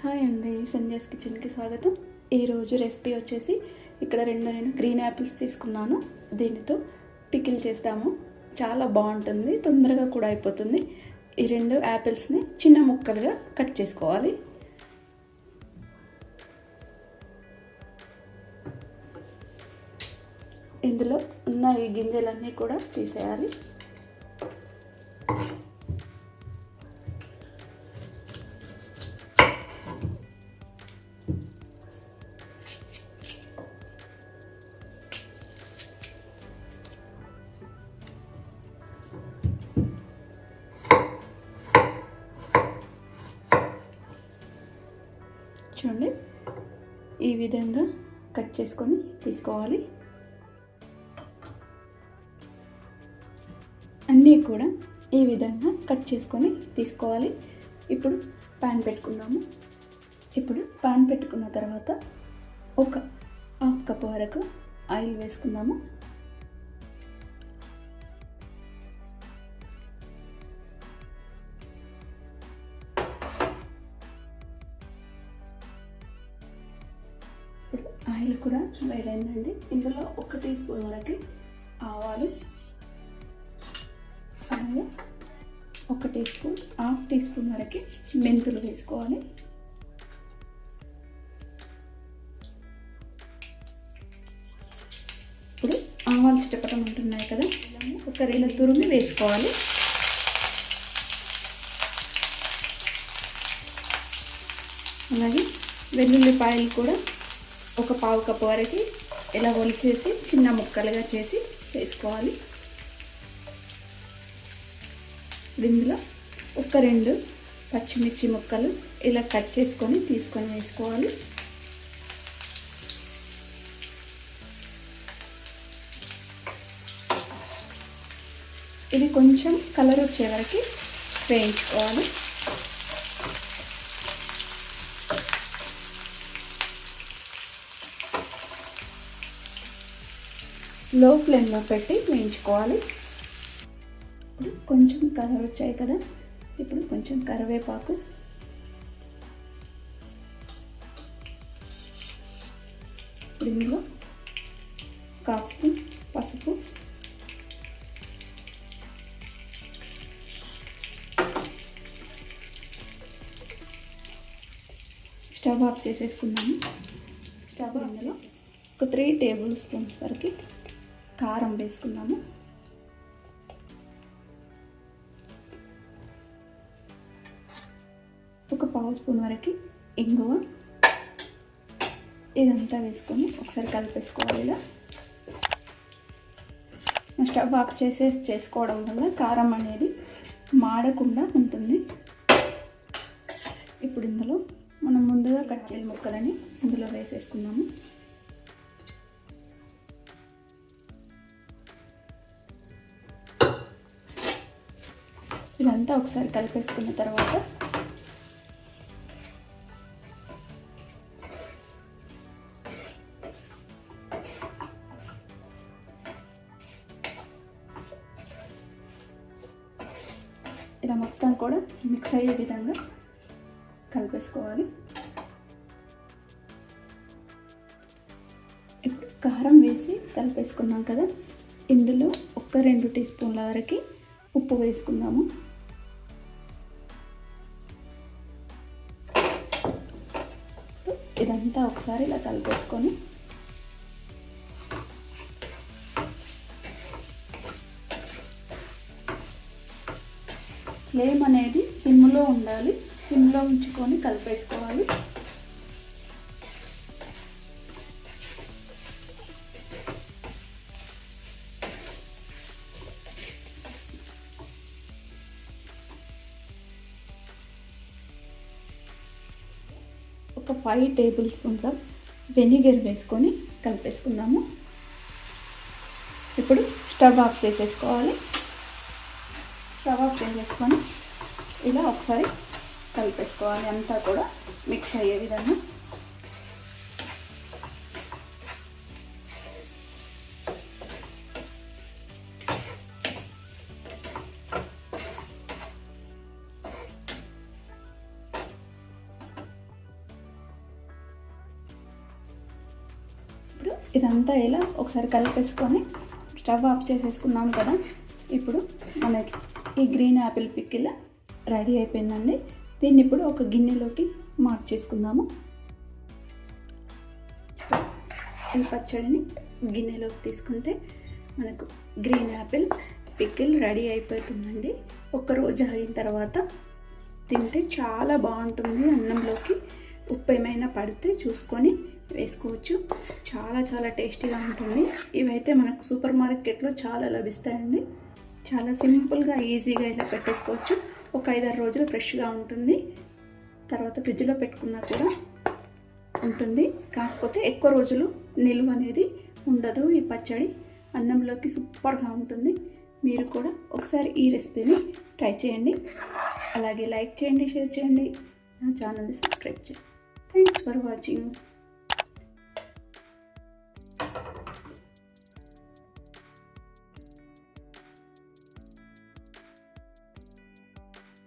Hi అండి, సంధ్యాస్ కిచెన్కి స్వాగతం. ఈరోజు రెసిపీ వచ్చేసి ఇక్కడ నేను గ్రీన్ యాపిల్స్ తీసుకున్నాను. దీనితో పికిల్ చేస్తాము. చాలా బాగుంటుంది, తొందరగా కూడా అయిపోతుంది. ఈ 2 యాపిల్స్ని చిన్న ముక్కలుగా కట్ చేసుకోవాలి. ఇందులో ఉన్న ఈ గింజలన్నీ కూడా తీసేయాలి. చూడండి, ఈ విధంగా కట్ చేసుకొని తీసుకోవాలి. అన్నీ కూడా ఈ విధంగా కట్ చేసుకొని తీసుకోవాలి. ఇప్పుడు పాన్ పెట్టుకుందాము. ఇప్పుడు పాన్ పెట్టుకున్న తర్వాత ఒక హాఫ్ కప్ వరకు ఆయిల్ వేసుకుందాము. ఆయిల్ కూడా వేడైందండి. ఇందులో 1 టీ స్పూన్ వరకు ఆవాలు, అలాగే 1 teaspoon, half teaspoon వరకు మెంతులు వేసుకోవాలి. ఇప్పుడు ఆవాలు చిటపటం ఉంటున్నాయి కదా, ఒక 2 తురుము వేసుకోవాలి. అలాగే వెల్లుల్లిపాయలు కూడా ఒక పావు కప్పు వరకు ఇలా ఒలిచేసి చిన్న ముక్కలుగా చేసి వేసుకోవాలి. ఇందులో ఒక 2 పచ్చిమిర్చి ముక్కలు ఇలా కట్ చేసుకొని తీసుకొని వేసుకోవాలి. ఇది కొంచెం కలర్ వచ్చే వరకు వేయించుకోవాలి. లో ఫ్లేమ్లో పెట్టి వేయించుకోవాలి. ఇప్పుడు కొంచెం కలర్ వచ్చాయి కదా, ఇప్పుడు కొంచెం కరివేపాకు, ఇందులో 1/2 స్పూన్ పసుపు, స్టవ్ ఆఫ్ చేసేసుకున్నాము. స్టవ్ అందులో ఒక 3 టేబుల్ స్పూన్స్ వరకు కారం వేసుకున్నాము. ఒక పావు స్పూన్ వరకు ఇంగువ, ఇదంతా వేసుకొని ఒకసారి కలిపేసుకోవాలి. ఇలా స్టవ్ ఆఫ్ చేసుకోవడం వల్ల కారం అనేది మాడకుండా ఉంటుంది. ఇప్పుడు ఇందులో మనం ముందుగా కట్ చేసిన ముక్కలని ఇందులో వేసేసుకున్నాము. ఇదంతా ఒకసారి కలిపేసుకున్న తర్వాత ఇలా మొత్తం కూడా మిక్స్ అయ్యే విధంగా కలిపేసుకోవాలి. ఇప్పుడు కారం వేసి కలిపేసుకున్నాం కదా, ఇందులో ఒక 2 టీ స్పూన్ల వరకు ఉప్పు వేసుకుందాము. ఇదంతా ఒకసారి ఇలా కలిపేసుకొని ఫ్లేమ్ అనేది సిమ్లో ఉండాలి. సిమ్లో ఉంచుకొని కలిపేసుకోవాలి. ఒక 5 టేబుల్ స్పూన్స్ ఆఫ్ వెనిగర్ వేసుకొని కలిపేసుకుందాము. ఇప్పుడు స్టవ్ ఆఫ్ చేసేసుకోవాలి. స్టవ్ ఆఫ్ చేసేసుకొని ఇలా ఒకసారి కలిపేసుకోవాలి. అంతా కూడా మిక్స్ అయ్యే విధంగా. ఇదంతా ఇలా ఒకసారి కలిపేసుకొని స్టవ్ ఆఫ్ చేసేసుకున్నాం కదా. ఇప్పుడు మనకి ఈ గ్రీన్ యాపిల్ పికిల్ రెడీ అయిపోయిందండి. దీన్ని ఇప్పుడు ఒక గిన్నెలోకి మార్చేసుకుందాము. ఈ పచ్చడిని గిన్నెలోకి తీసుకుంటే మనకు గ్రీన్ యాపిల్ పికిల్ రెడీ అయిపోతుందండి. ఒక్కరోజు అయిన తర్వాత తింటే చాలా బాగుంటుంది. అన్నంలోకి ఉప్పు ఏమైనా పడితే చూసుకొని వేసుకోవచ్చు. చాలా చాలా టేస్టీగా ఉంటుంది. ఇవైతే మనకు సూపర్ మార్కెట్లో చాలా లభిస్తాయండి. చాలా సింపుల్గా ఈజీగా ఇలా పెట్టేసుకోవచ్చు. ఒక 5-6 రోజులు ఫ్రెష్గా ఉంటుంది. తర్వాత ఫ్రిడ్జ్లో పెట్టుకున్నా కూడా ఉంటుంది. కాకపోతే ఎక్కువ రోజులు నిలువ అనేది ఉండదు. ఈ పచ్చడి అన్నంలోకి సూపర్గా ఉంటుంది. మీరు కూడా ఒకసారి ఈ రెసిపీని ట్రై చేయండి. అలాగే లైక్ చేయండి, షేర్ చేయండి, నా ఛానల్ని సబ్స్క్రైబ్ చేయండి. Thanks for watching.